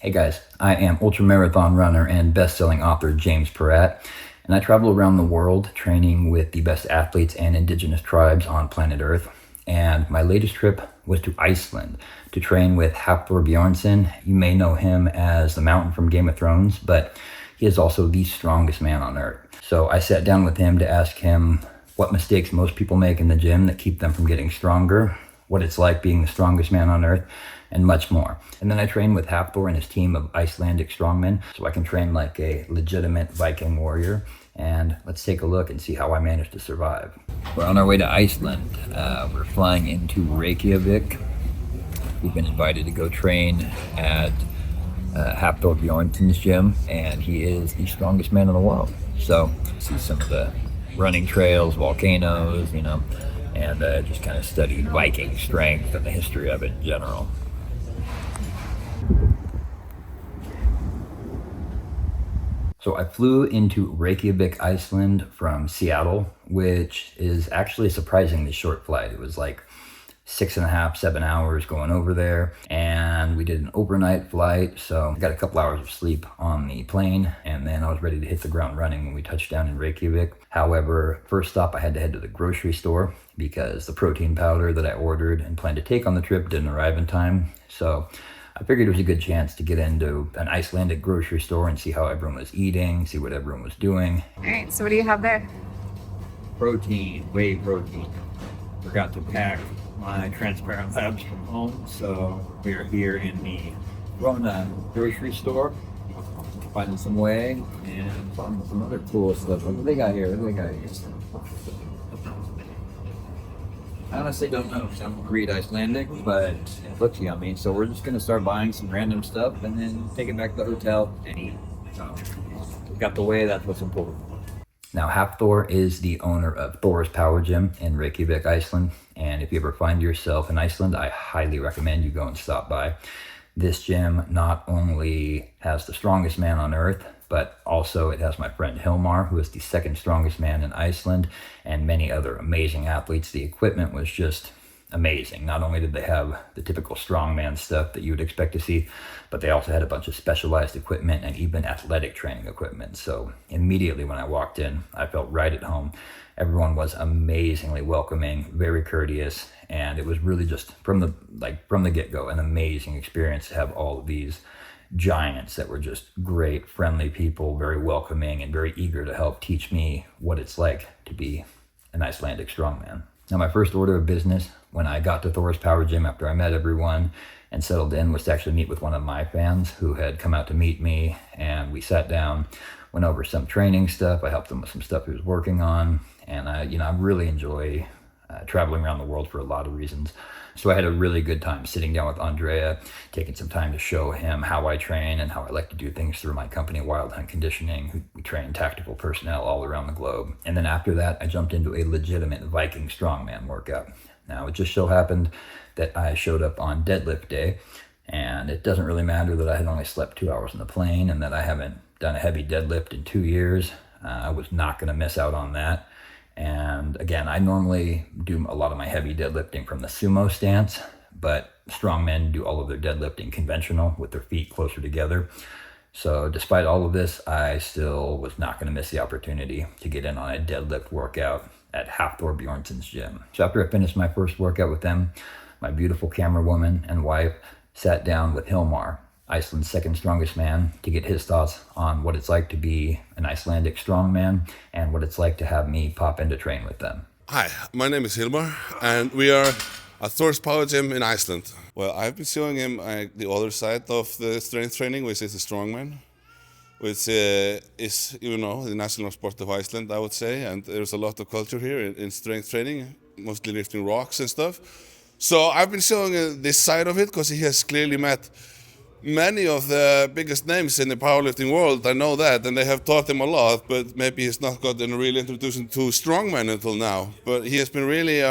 Hey guys, I am ultramarathon runner and best-selling author James Pieratt, and I travel around the world training with the best athletes and indigenous tribes on planet Earth. And my latest trip was to Iceland to train with Hafthór Björnsson. You may know him as the Mountain from Game of Thrones, but he is also the strongest man on Earth. So I sat down with him to ask him what mistakes most people make in the gym that keep them from getting stronger, what it's like being the strongest man on Earth, and much more. And then I trained with Hafthor and his team of Icelandic strongmen, so I can train like a legitimate Viking warrior. And let's take a look and see how I managed to survive. We're on our way to Iceland. We're flying into Reykjavik. We've been invited to go train at Hafthór Björnsson's gym, and he is the strongest man in the world. So see some of the running trails, volcanoes, and just kind of studied Viking strength and the history of it in general. So I flew into Reykjavik, Iceland from Seattle, which is actually a surprisingly short flight. It was like 6.5, 7 hours going over there. And we did an overnight flight, so I got a couple hours of sleep on the plane, and then I was ready to hit the ground running when we touched down in Reykjavik. However, first stop, I had to head to the grocery store because the protein powder that I ordered and planned to take on the trip didn't arrive in time. So I figured it was a good chance to get into an Icelandic grocery store and see how everyone was eating, see what everyone was doing. All right, so what do you have there? Protein, whey protein. Forgot to pack my transparent labs from home, so we are here in the Rona grocery store, finding some whey and finding some other cool stuff. What do they got here? I honestly don't know because I don't read Icelandic, but it looks yummy. So we're just going to start buying some random stuff and then take it back to the hotel and eat. So we got the way, that's what's important. Now, Hafthor is the owner of Thor's Power Gym in Reykjavik, Iceland. And if you ever find yourself in Iceland, I highly recommend you go and stop by. This gym not only has the strongest man on earth, but also it has my friend Hilmar, who is the second strongest man in Iceland, and many other amazing athletes. The equipment was just amazing. Not only did they have the typical strongman stuff that you would expect to see, but they also had a bunch of specialized equipment and even athletic training equipment. So immediately when I walked in, I felt right at home. Everyone was amazingly welcoming, very courteous, and it was really just from the get-go an amazing experience to have all of these giants that were just great, friendly people, very welcoming and very eager to help teach me what it's like to be an Icelandic strongman. Now, my first order of business when I got to Thor's Power Gym after I met everyone and settled in was to actually meet with one of my fans who had come out to meet me, and we sat down, went over some training stuff. I helped him with some stuff he was working on, and I really enjoy traveling around the world for a lot of reasons. So I had a really good time sitting down with Andrea, taking some time to show him how I train and how I like to do things through my company, Wild Hunt Conditioning. We train tactical personnel all around the globe. And then after that, I jumped into a legitimate Viking strongman workout. Now, it just so happened that I showed up on deadlift day, and it doesn't really matter that I had only slept 2 hours on the plane and that I haven't done a heavy deadlift in 2 years. I was not going to miss out on that. And again, I normally do a lot of my heavy deadlifting from the sumo stance, but strongmen do all of their deadlifting conventional with their feet closer together. So despite all of this, I still was not going to miss the opportunity to get in on a deadlift workout at Hafthór Björnsson's gym. So after I finished my first workout with them, my beautiful camera woman and wife sat down with Hilmar, Iceland's second strongest man, to get his thoughts on what it's like to be an Icelandic strongman and what it's like to have me pop in to train with them. Hi, my name is Hilmar, and we are at Thor's Power Gym in Iceland. Well, I've been showing him the other side of the strength training, which is the strongman, which is, the national sport of Iceland, I would say, and there's a lot of culture here in strength training, mostly lifting rocks and stuff. So I've been showing this side of it because he has clearly met many of the biggest names in the powerlifting world. I know that, and they have taught him a lot, but maybe he's not gotten really introduced to strongman until now. But he has been really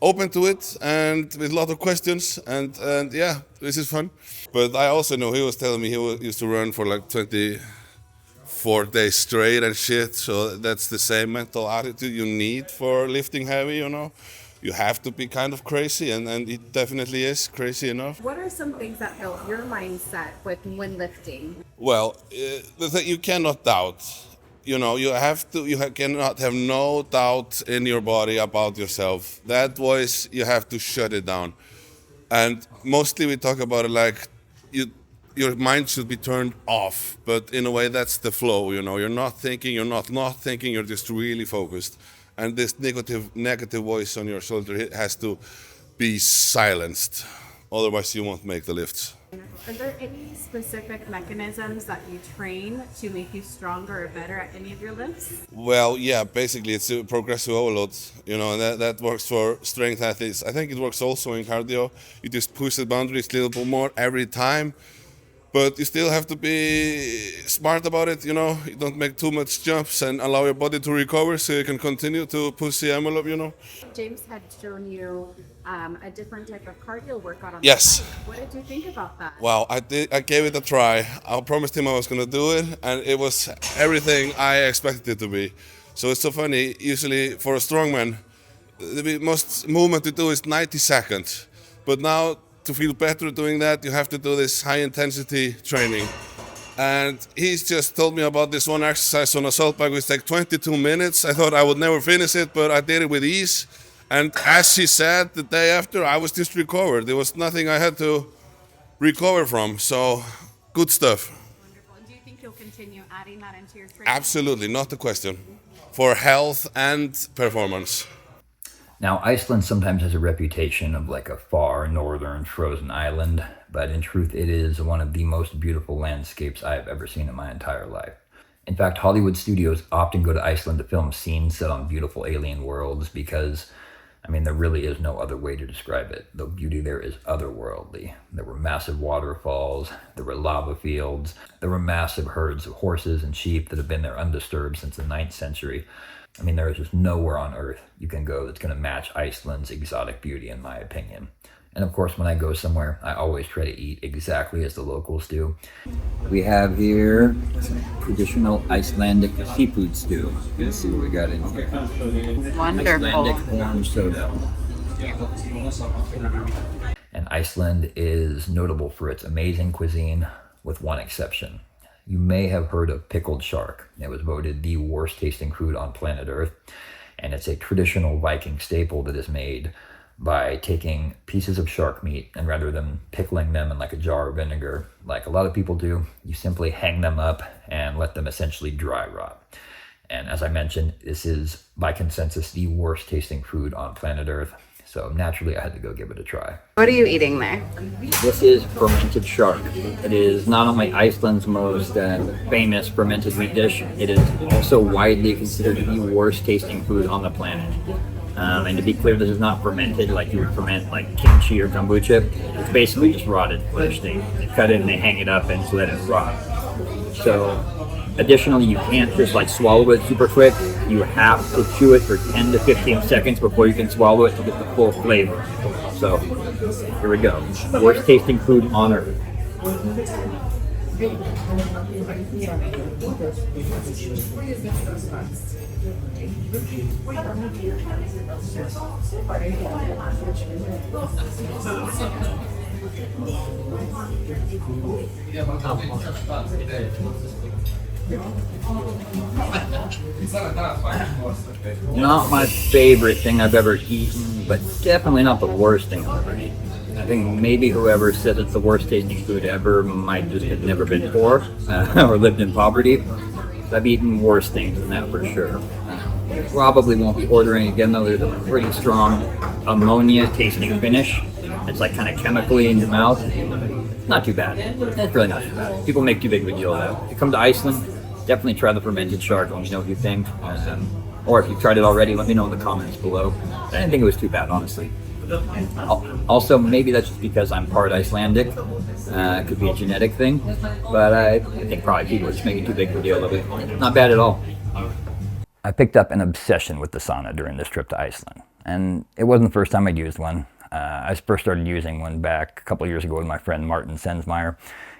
open to it and with a lot of questions, and yeah, this is fun. But I also know he was telling me he used to run for like 24 days straight and shit, so that's the same mental attitude you need for lifting heavy, you have to be kind of crazy, and it definitely is crazy enough. What are some things that help your mindset when lifting? Well, the thing you cannot doubt. You know, cannot have no doubt in your body about yourself. That voice, you have to shut it down. And mostly we talk about it like your mind should be turned off, but in a way that's the flow. You know, you're not thinking, you're not thinking, you're just really focused. And this negative voice on your shoulder has to be silenced, otherwise you won't make the lifts. Are there any specific mechanisms that you train to make you stronger or better at any of your lifts? Well, yeah, basically it's a progressive overload, you know, and that works for strength athletes. I think it works also in cardio. You just push the boundaries a little bit more every time, but you still have to be smart about it, you know. You don't make too much jumps and allow your body to recover so you can continue to push the envelope, you know. James had shown you a different type of cardio workout on Yes. the bike. What did you think about that? Wow, I gave it a try. I promised him I was gonna do it, and it was everything I expected it to be. So it's so funny, usually for a strongman, the most movement to do is 90 seconds. But now, to feel better doing that, you have to do this high intensity training. And he's just told me about this one exercise on a salt bike which takes 22 minutes. I thought I would never finish it, but I did it with ease. And as she said, the day after, I was just recovered. There was nothing I had to recover from. So, good stuff. Wonderful. And do you think you'll continue adding that into your training? Absolutely, not a question. For health and performance. Now, Iceland sometimes has a reputation of like a far northern frozen island, but in truth, it is one of the most beautiful landscapes I've ever seen in my entire life. In fact, Hollywood studios often go to Iceland to film scenes set on beautiful alien worlds because, I mean, there really is no other way to describe it. The beauty there is otherworldly. There were massive waterfalls, there were lava fields, there were massive herds of horses and sheep that have been there undisturbed since the 9th century. I mean, there is just nowhere on earth you can go that's going to match Iceland's exotic beauty, in my opinion. And of course, when I go somewhere, I always try to eat exactly as the locals do. We have here some traditional Icelandic seafood stew. Let's see what we got in here. Wonderful. Icelandic orange soda. And Iceland is notable for its amazing cuisine, with one exception. You may have heard of pickled shark. It was voted the worst tasting food on planet Earth. And it's a traditional Viking staple that is made by taking pieces of shark meat, and rather than pickling them in like a jar of vinegar, like a lot of people do, you simply hang them up and let them essentially dry rot. And as I mentioned, this is by consensus the worst tasting food on planet Earth. So naturally I had to go give it a try. What are you eating there? This is fermented shark. It is not only Iceland's most famous fermented meat dish, it is also widely considered the worst tasting food on the planet. And to be clear, this is not fermented like you would ferment like kimchi or kombucha. It's basically just rotted flesh. They cut it and they hang it up and just let it rot. So additionally, you can't just like swallow it super quick. You have to chew it for 10 to 15 seconds before you can swallow it to get the full flavor. So here we go. Worst tasting food on earth. Not my favorite thing I've ever eaten, but definitely not the worst thing I've ever eaten. I think maybe whoever said it's the worst tasting food ever might just have never been poor or lived in poverty. I've eaten worse things than that for sure. Probably won't be ordering again though. There's a pretty strong ammonia tasting finish. It's like kind of chemically in your mouth. Not too bad. It's really not too bad. People make too big of a deal of that. If you come to Iceland, definitely try the fermented shark. Let me know what you think. Or if you've tried it already, let me know in the comments below. I didn't think it was too bad, honestly. Also, maybe that's just because I'm part Icelandic. It could be a genetic thing. But I think probably people are just making too big of a deal of it. Not bad at all. I picked up an obsession with the sauna during this trip to Iceland. And it wasn't the first time I'd used one. I first started using one back a couple of years ago when my friend Martin Sensmeyer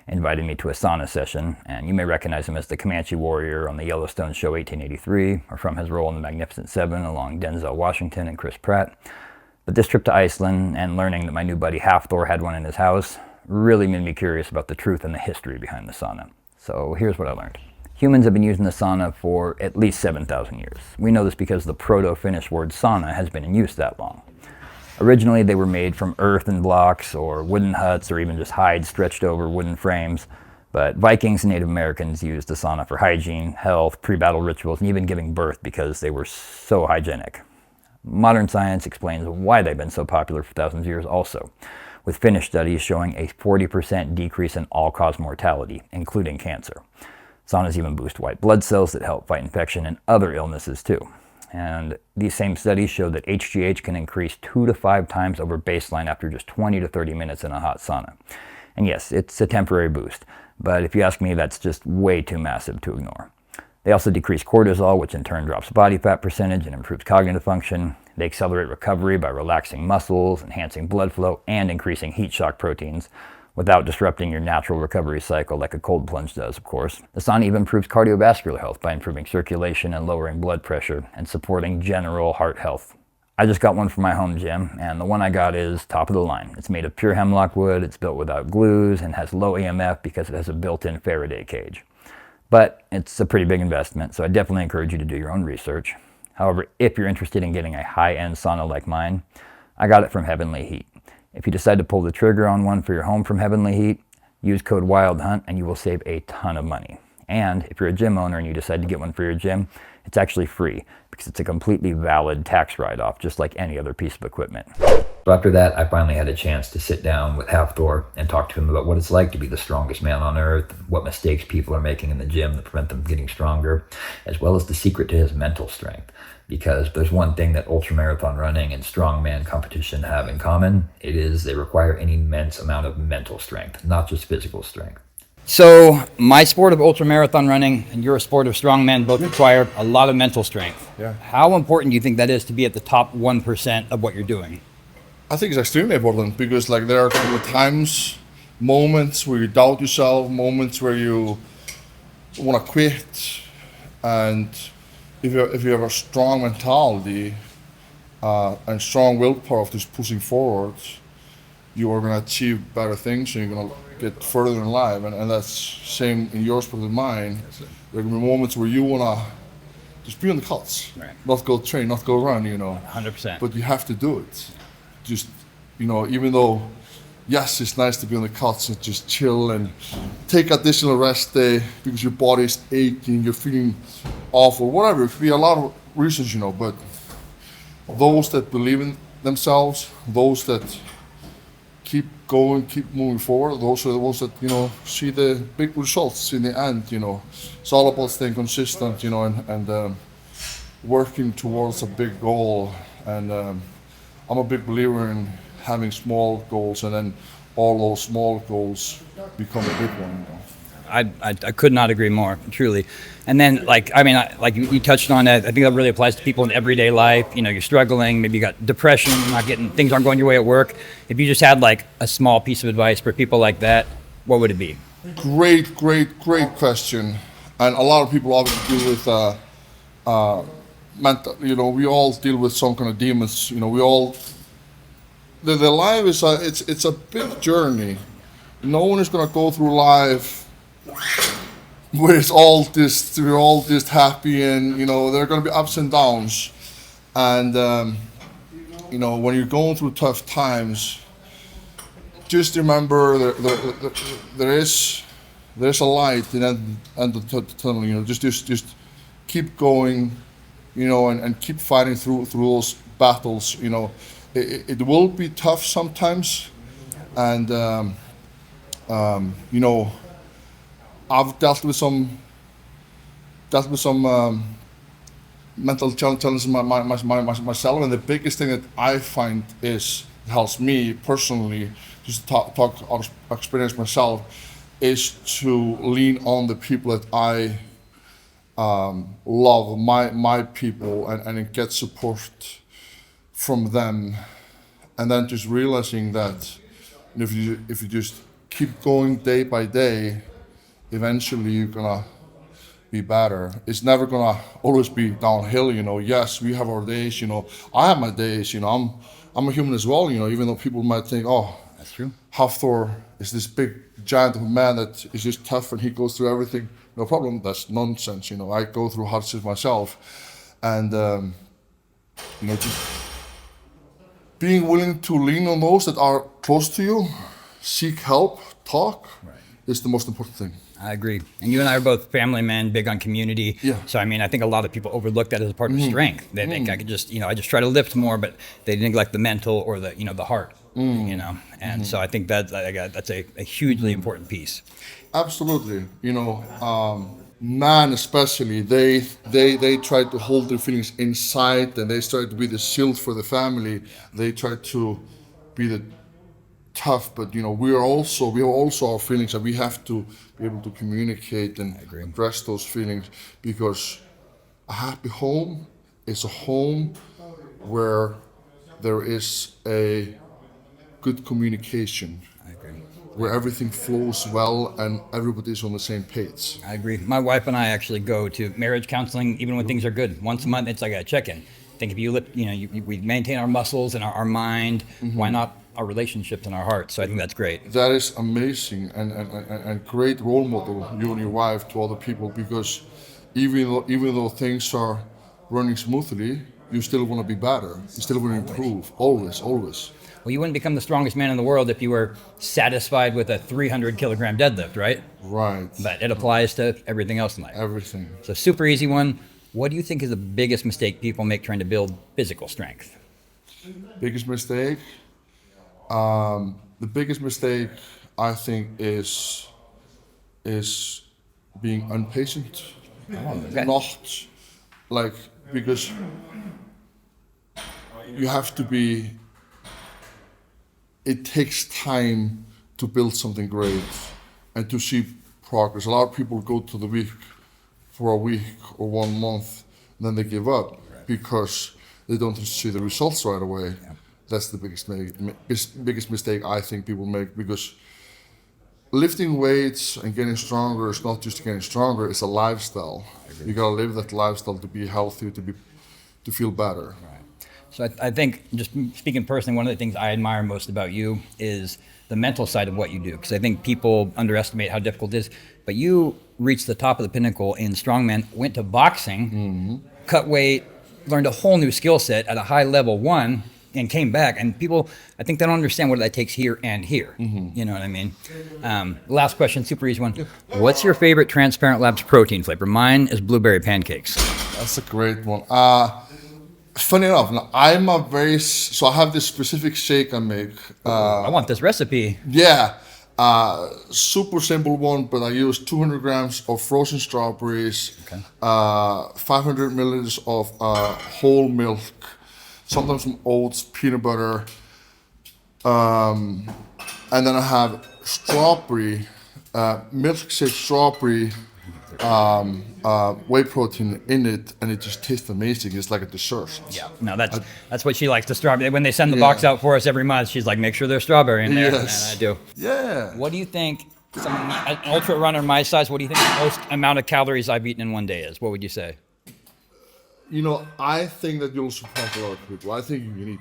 invited me to a sauna session, and you may recognize him as the Comanche warrior on the Yellowstone show 1883, or from his role in the Magnificent Seven along Denzel Washington and Chris Pratt. But this trip to Iceland and learning that my new buddy Hafthor had one in his house really made me curious about the truth and the history behind the sauna. So here's what I learned. Humans have been using the sauna for at least 7,000 years. We know this because the Proto-Finnish word sauna has been in use that long. Originally, they were made from earthen blocks or wooden huts or even just hide stretched over wooden frames. But Vikings and Native Americans used the sauna for hygiene, health, pre-battle rituals, and even giving birth because they were so hygienic. Modern science explains why they've been so popular for thousands of years also, with Finnish studies showing a 40% decrease in all-cause mortality, including cancer. Saunas even boost white blood cells that help fight infection and other illnesses too. And these same studies show that HGH can increase 2 to 5 times over baseline after just 20 to 30 minutes in a hot sauna. And yes, it's a temporary boost, but if you ask me, that's just way too massive to ignore. They also decrease cortisol, which in turn drops body fat percentage and improves cognitive function. They accelerate recovery by relaxing muscles, enhancing blood flow, and increasing heat shock proteins, without disrupting your natural recovery cycle like a cold plunge does, of course. The sauna even improves cardiovascular health by improving circulation and lowering blood pressure and supporting general heart health. I just got one for my home gym, and the one I got is top of the line. It's made of pure hemlock wood, it's built without glues, and has low EMF because it has a built-in Faraday cage. But it's a pretty big investment, so I definitely encourage you to do your own research. However, if you're interested in getting a high-end sauna like mine, I got it from Heavenly Heat. If you decide to pull the trigger on one for your home from Heavenly Heat, use code WILDHUNT and you will save a ton of money. And if you're a gym owner and you decide to get one for your gym, it's actually free because it's a completely valid tax write-off, just like any other piece of equipment. So after that, I finally had a chance to sit down with Hafthor and talk to him about what it's like to be the strongest man on earth, what mistakes people are making in the gym that prevent them from getting stronger, as well as the secret to his mental strength. Because there's one thing that ultramarathon running and strongman competition have in common. It is they require an immense amount of mental strength, not just physical strength. So my sport of ultramarathon running and your sport of strongman both require a lot of mental strength. Yeah. How important do you think that is to be at the top 1% of what you're doing? I think it's extremely important because like there are times, moments where you doubt yourself, moments where you want to quit, and if you have a strong mentality and strong willpower of just pushing forward, you are going to achieve better things and you're going to get further in life. And that's same in your sport and mine. There are going to be moments where you want to just be on the cuts, Right. not go train, not go run, 100%. But you have to do it. Just, even though, yes, it's nice to be on the cuts and just chill and take additional rest day because your body's aching, you're feeling awful, whatever. It could be a lot of reasons, but those that believe in themselves, those that keep going, keep moving forward, those are the ones that, see the big results in the end, It's all about staying consistent, and working towards a big goal. And I'm a big believer in having small goals, and then all those small goals become a big one. I could not agree more, truly. And then, like you touched on that, I think that really applies to people in everyday life. You're struggling, maybe you got depression, things aren't going your way at work. If you just had like a small piece of advice for people like that, what would it be? Great question. And a lot of people obviously deal with mental, we all deal with some kind of demons, the life is it's a big journey. No one is gonna go through life where we're all just happy, and there are gonna be ups and downs. And when you're going through tough times, just remember there's a light in the end of the tunnel. Just keep going, and keep fighting through those battles. It will be tough sometimes, and I've dealt with some mental challenges myself, and the biggest thing that I find helps me personally, just talk out of experience myself, is to lean on the people that I love, my people, and get support from them, and then just realizing that if you just keep going day by day, eventually you're be better. It's never gonna always be downhill, you know. Yes, we have our days, you know. I have my days, you know. I'm a human as well, you know, even though people might think, oh, That's true. Hafthor is this big giant of a man that is just tough and he goes through everything. No problem, that's nonsense, you know. I go through hardships myself. And, you know, just being willing to lean on those that are close to you, seek help, talk, is the most important thing. I agree. And you and I are both family men, big on community. Yeah. So, I mean, I think a lot of people overlook that as a part of strength. They think I could just, you know, I just try to lift more, but they neglect the mental or the, you know, the heart, you know. And so I think that's a hugely important piece. Absolutely. You know, men especially, they try to hold their feelings inside and they try to be the shield for the family. They try to be the tough, but you know, we have also our feelings and we have to be able to communicate and address those feelings, because a happy home is a home where there is a good communication. I agree. Where everything flows well and everybody's on the same page. I agree. My wife and I actually go to marriage counseling even when things are good. Once a month, it's like a check-in. I think if you lift, you know, we maintain our muscles and our mind, why not our relationships and our hearts? So I think that's great. That is amazing and great role model, you and your wife, to other people, because even though things are running smoothly, you still want to be better. You still want to improve, always. Well, you wouldn't become the strongest man in the world if you were satisfied with a 300 kilogram deadlift, right? Right. But it applies to everything else in life. Everything. So super easy one. What do you think is the biggest mistake people make trying to build physical strength? Biggest mistake? The biggest mistake, I think, is being impatient. Okay. Not like, because you have to be. It takes time to build something great and to see progress. A lot of people go to the week for a week or 1 month, and then they give up because they don't see the results right away. Yeah. That's the biggest mistake I think people make, because lifting weights and getting stronger is not just getting stronger, it's a lifestyle. You gotta live that lifestyle to be healthy, to feel better. Right. So I think, just speaking personally, one of the things I admire most about you is the mental side of what you do, because I think people underestimate how difficult it is. But you reached the top of the pinnacle in strongman, went to boxing, cut weight, learned a whole new skill set at a high level one, and came back. And people, I think they don't understand what that takes here and here. You know what I mean? Last question, super easy one. What's your favorite Transparent Labs protein flavor? Mine is blueberry pancakes. That's a great one. Funny enough, so I have this specific shake I make. I want this recipe. Yeah, super simple one, but I use 200 grams of frozen strawberries, 500 milliliters of whole milk, sometimes some oats, peanut butter, and then I have strawberry, milkshake strawberry, whey protein in it, and it just tastes amazing. It's like a dessert. Yeah, no, that's what she likes, the strawberry. When they send the box out for us every month, she's like, make sure there's strawberry in there. Yes. And I do. Yeah. What do you think, an ultra runner my size, what do you think the most amount of calories I've eaten in one day is? What would you say? You know, I think that you'll surprise a lot of people. I think you can eat.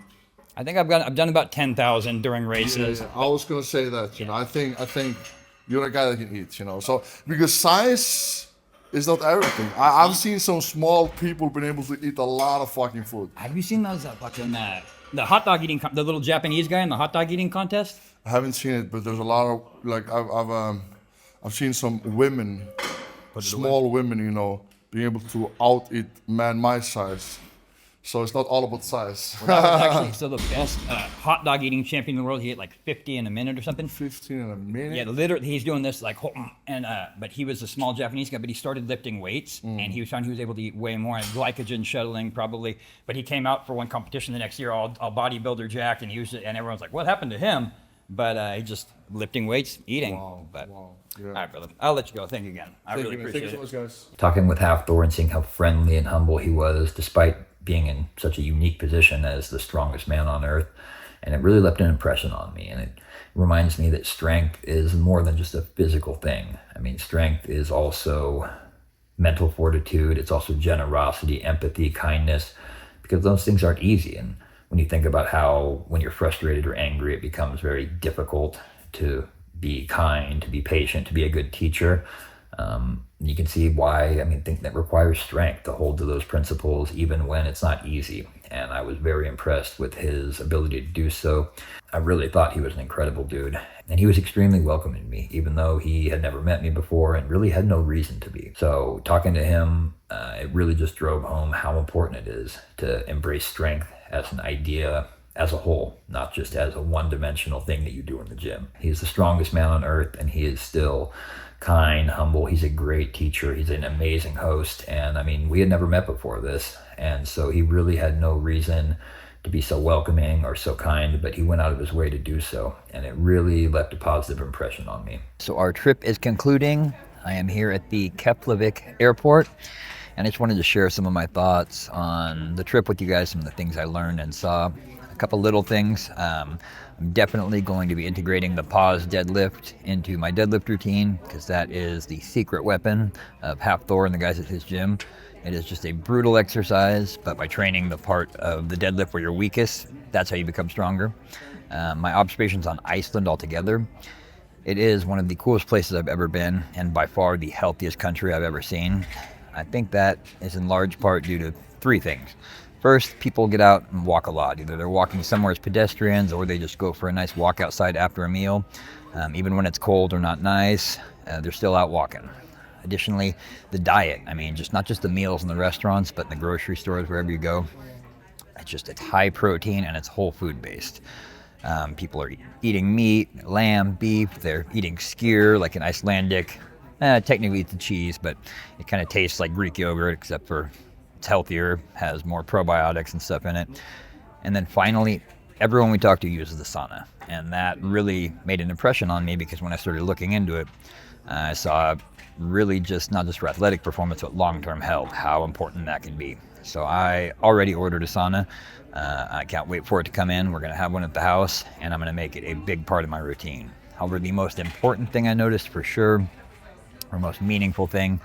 I think I've done about 10,000 during races. Yeah. I was gonna say that. You know, I think you're a guy that can eat. You know, so because size is not everything. I've seen some small people been able to eat a lot of fucking food. Have you seen those fucking the hot dog eating, the little Japanese guy in the hot dog eating contest? I haven't seen it, but there's a lot of, like, I've seen some women, small women, you know, being able to out eat man my size. So it's not all about size. Well, that was actually so the best hot dog eating champion in the world. He ate like 50 in a minute or something. 15 in a minute? Yeah, literally, he's doing this like, and but he was a small Japanese guy, but he started lifting weights, and he was found he was able to eat way more, and glycogen shuttling probably. But he came out for one competition the next year, all bodybuilder jacked, and and everyone's like, what happened to him? But he just lifting weights, eating. Wow. Yeah. All right, brother. I'll let you go. Thank you again. I really appreciate it. Thank you so much, guys. Talking with Hafthor and seeing how friendly and humble he was, despite being in such a unique position as the strongest man on earth. And it really left an impression on me. And it reminds me that strength is more than just a physical thing. I mean, strength is also mental fortitude. It's also generosity, empathy, kindness, because those things aren't easy. And when you think about how when you're frustrated or angry, it becomes very difficult to be kind, to be patient, to be a good teacher. You can see why, I think that requires strength to hold to those principles even when it's not easy. And I was very impressed with his ability to do so. I really thought he was an incredible dude. And he was extremely welcoming to me, even though he had never met me before and really had no reason to be. So talking to him, it really just drove home how important it is to embrace strength as an idea as a whole, not just as a one-dimensional thing that you do in the gym. He's the strongest man on earth, and he is still kind, humble. He's a great teacher. He's an amazing host. And we had never met before this. And so he really had no reason to be so welcoming or so kind, but he went out of his way to do so. And it really left a positive impression on me. So our trip is concluding. I am here at the Keflavik airport. And I just wanted to share some of my thoughts on the trip with you guys, some of the things I learned and saw. A couple little things. I'm definitely going to be integrating the pause deadlift into my deadlift routine, because that is the secret weapon of Hafthor and the guys at his gym. It is just a brutal exercise, but by training the part of the deadlift where you're weakest, that's how you become stronger. My observations on Iceland altogether, it is one of the coolest places I've ever been, and by far the healthiest country I've ever seen. I think that is in large part due to three things. First, people get out and walk a lot. Either they're walking somewhere as pedestrians, or they just go for a nice walk outside after a meal. Even when it's cold or not nice, they're still out walking. Additionally, the diet. Not just the meals in the restaurants, but in the grocery stores, wherever you go. It's high protein and it's whole food based. People are eating meat, lamb, beef. They're eating skyr, like an Icelandic. Technically it's a cheese, but it kind of tastes like Greek yogurt, except for it's healthier, has more probiotics and stuff in it. And then finally, everyone we talk to uses the sauna. And that really made an impression on me, because when I started looking into it, I saw really not just for athletic performance, but long-term health, how important that can be. So I already ordered a sauna. I can't wait for it to come in. We're going to have one at the house, and I'm going to make it a big part of my routine. However, the most important thing I noticed for sure, or most meaningful thing,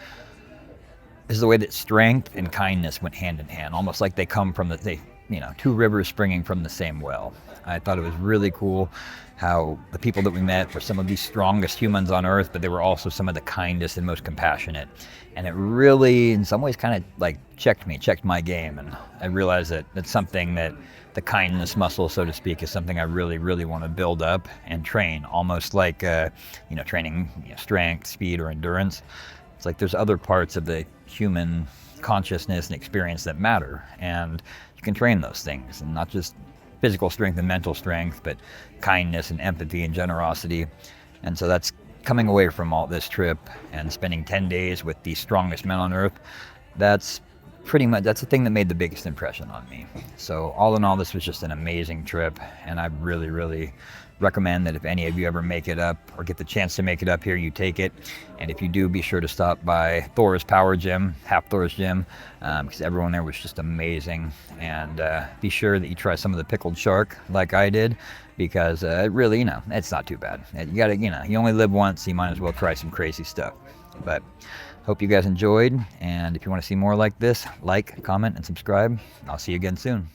is the way that strength and kindness went hand in hand, almost like they come from two rivers springing from the same well. I thought it was really cool how the people that we met were some of the strongest humans on earth, but they were also some of the kindest and most compassionate. And it really, in some ways, kind of checked my game. And I realized that that's something that the kindness muscle, so to speak, is something I really, really want to build up and train, almost like, training strength, speed, or endurance. It's like there's other parts of the human consciousness and experience that matter, and you can train those things, and not just physical strength and mental strength, but kindness and empathy and generosity. And so that's coming away from all this trip and spending 10 days with the strongest men on earth. That's the thing that made the biggest impression on me. So all in all, this was just an amazing trip, and I really, really recommend that if any of you ever make it up or get the chance to make it up here, you take it. And if you do, be sure to stop by Thor's Power Gym, Hafthor's gym, because everyone there was just amazing. And be sure that you try some of the pickled shark like I did, because it really, it's not too bad. You only live once, so you might as well try some crazy stuff. But hope you guys enjoyed, and if you want to see more like this, comment and subscribe. I'll see you again soon.